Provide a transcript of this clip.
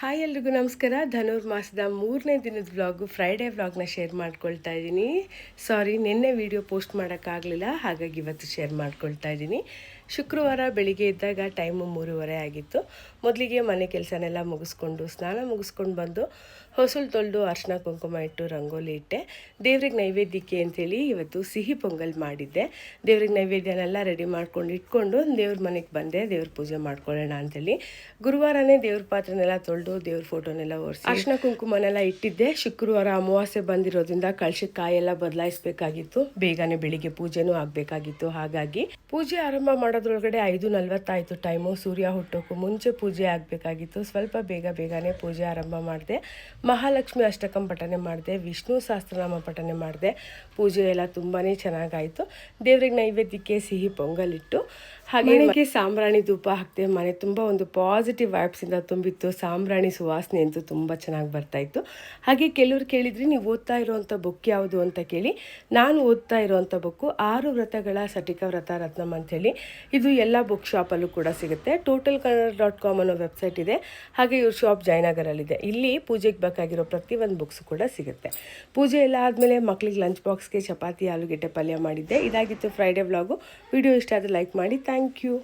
Hi ಎಲ್ರಿಗೂ ನಮಸ್ಕಾರ. ಧನುರ್ಮಾಸದ 3ನೇ ದಿನದ ವ್ಲಾಗು ಫ್ರೈಡೇ ವ್ಲಾಗ್ನ ಶೇರ್ ಮಾಡ್ಕೊಳ್ತಾ ಇದ್ದೀನಿ. ಸಾರಿ, ನಿನ್ನೆ ವಿಡಿಯೋ ಪೋಸ್ಟ್ ಮಾಡೋಕ್ಕಾಗಲಿಲ್ಲ, ಹಾಗಾಗಿ ಇವತ್ತು ಶೇರ್ ಮಾಡ್ಕೊಳ್ತಾ ಇದ್ದೀನಿ. ಶುಕ್ರವಾರ ಬೆಳಿಗ್ಗೆ ಇದ್ದಾಗ ಟೈಮು 3:30 ಆಗಿತ್ತು. ಮೊದಲಿಗೆ ಮನೆ ಕೆಲಸನೆಲ್ಲ ಮುಗಿಸ್ಕೊಂಡು ಸ್ನಾನ ಮುಗಿಸ್ಕೊಂಡು ಬಂದು ಹೊಸಲು ತೊಳೆದು ಅರ್ಶಿನ ಕುಂಕುಮ ಇಟ್ಟು ರಂಗೋಲಿ ಇಟ್ಟೆ. ದೇವ್ರಿಗೆ ನೈವೇದ್ಯಕ್ಕೆ ಅಂಥೇಳಿ ಇವತ್ತು ಸಿಹಿ ಪೊಂಗಲ್ ಮಾಡಿದ್ದೆ. ದೇವ್ರಿಗೆ ನೈವೇದ್ಯನೆಲ್ಲ ರೆಡಿ ಮಾಡ್ಕೊಂಡು ಇಟ್ಕೊಂಡು ದೇವ್ರ ಮನೆಗೆ ಬಂದೆ, ದೇವ್ರ ಪೂಜೆ ಮಾಡ್ಕೊಳ್ಳೋಣ ಅಂಥೇಳಿ. ಗುರುವಾರನೇ ದೇವ್ರ ಪಾತ್ರೆನೆಲ್ಲ ತೊಳೆದು ದೇವ್ರ ಫೋಟೋನೆಲ್ಲ ಒರೆಸಿ ಅರ್ಶಿನ ಕುಂಕುಮನೆಲ್ಲ ಇಟ್ಟಿದ್ದೆ. ಶುಕ್ರವಾರ ಅಮಾವಾಸ್ಯೆ ಬಂದಿರೋದ್ರಿಂದ ಕಳಶಕ್ಕೆ ಕಾಯೆಲ್ಲ ಬದಲಾಯಿಸಬೇಕಾಗಿತ್ತು. ಬೇಗನೆ ಬೆಳಿಗ್ಗೆ ಪೂಜೆನೂ ಆಗಬೇಕಾಗಿತ್ತು. ಹಾಗಾಗಿ ಪೂಜೆ ಆರಂಭ ಮಾಡೋದ್ರೊಳಗಡೆ 5:40 ಆಯಿತು ಟೈಮು. ಸೂರ್ಯ ಹುಟ್ಟೋಕ್ಕೂ ಮುಂಚೆ ಪೂಜೆ ಆಗಬೇಕಾಗಿತ್ತು. ಸ್ವಲ್ಪ ಬೇಗನೆ ಪೂಜೆ ಆರಂಭ ಮಾಡಿದೆ. ಮಹಾಲಕ್ಷ್ಮಿ ಅಷ್ಟಕಂ ಪಠನೆ ಮಾಡಿದೆ, ವಿಷ್ಣು ಸಹಸ್ರನಾಮ ಪಠನೆ ಮಾಡಿದೆ. ಪೂಜೆ ಎಲ್ಲ ತುಂಬಾ ಚೆನ್ನಾಗಾಯಿತು. ದೇವ್ರಿಗೆ ನೈವೇದ್ಯಕ್ಕೆ ಸಿಹಿ ಪೊಂಗಲಿಟ್ಟು ಹಾಗೆ ಸಾಂಬ್ರಾಣಿ ಧೂಪ ಹಾಕ್ತೆ. ಮನೆ ತುಂಬ ಒಂದು ಪಾಸಿಟಿವ್ ವೈಬ್ಸಿಂದ ತುಂಬಿತ್ತು. ಸಾಂಬ್ರಾಣಿ ಸುವಾಸನೆ ಅಂತೂ ತುಂಬ ಚೆನ್ನಾಗಿ ಬರ್ತಾಯಿತ್ತು. ಹಾಗೆ ಕೆಲವ್ರು ಕೇಳಿದ್ರಿ, ನೀವು ಓದ್ತಾ ಇರೋವಂಥ ಬುಕ್ ಯಾವುದು ಅಂತ ಕೇಳಿ. ನಾನು ಓದ್ತಾ ಇರೋವಂಥ ಬುಕ್ಕು 6 ವ್ರತಗಳ ಸಟಿಕ ವ್ರತ ರತ್ನಂ ಅಂಥೇಳಿ. ಇದು ಎಲ್ಲ ಬುಕ್ ಶಾಪಲ್ಲೂ ಕೂಡ ಸಿಗುತ್ತೆ. totalkannada.com ಅನ್ನೋ ವೆಬ್ಸೈಟ್ ಇದೆ. ಹಾಗೆ ಇವ್ರ ಶಾಪ್ ಜಯನಗರಲ್ಲಿದೆ. ಇಲ್ಲಿ ಪೂಜೆಗೆ ಬೇಕಾಗಿರೋ ಪ್ರತಿಯೊಂದು ಬುಕ್ಸ್ ಕೂಡ ಸಿಗುತ್ತೆ. ಪೂಜೆ ಎಲ್ಲ ಆದಮೇಲೆ ಮಕ್ಕಳಿಗೆ ಲಂಚ್ ಬಾಕ್ಸ್ಗೆ ಚಪಾತಿ ಆಲೂಗೆಡ್ಡೆ ಪಲ್ಯ ಮಾಡಿದ್ದೆ. ಇದಾಗಿತ್ತು ಫ್ರೈಡೇ ವ್ಲಾಗು. ವಿಡಿಯೋ ಇಷ್ಟ ಆದರೆ ಲೈಕ್ ಮಾಡಿ. Thank you.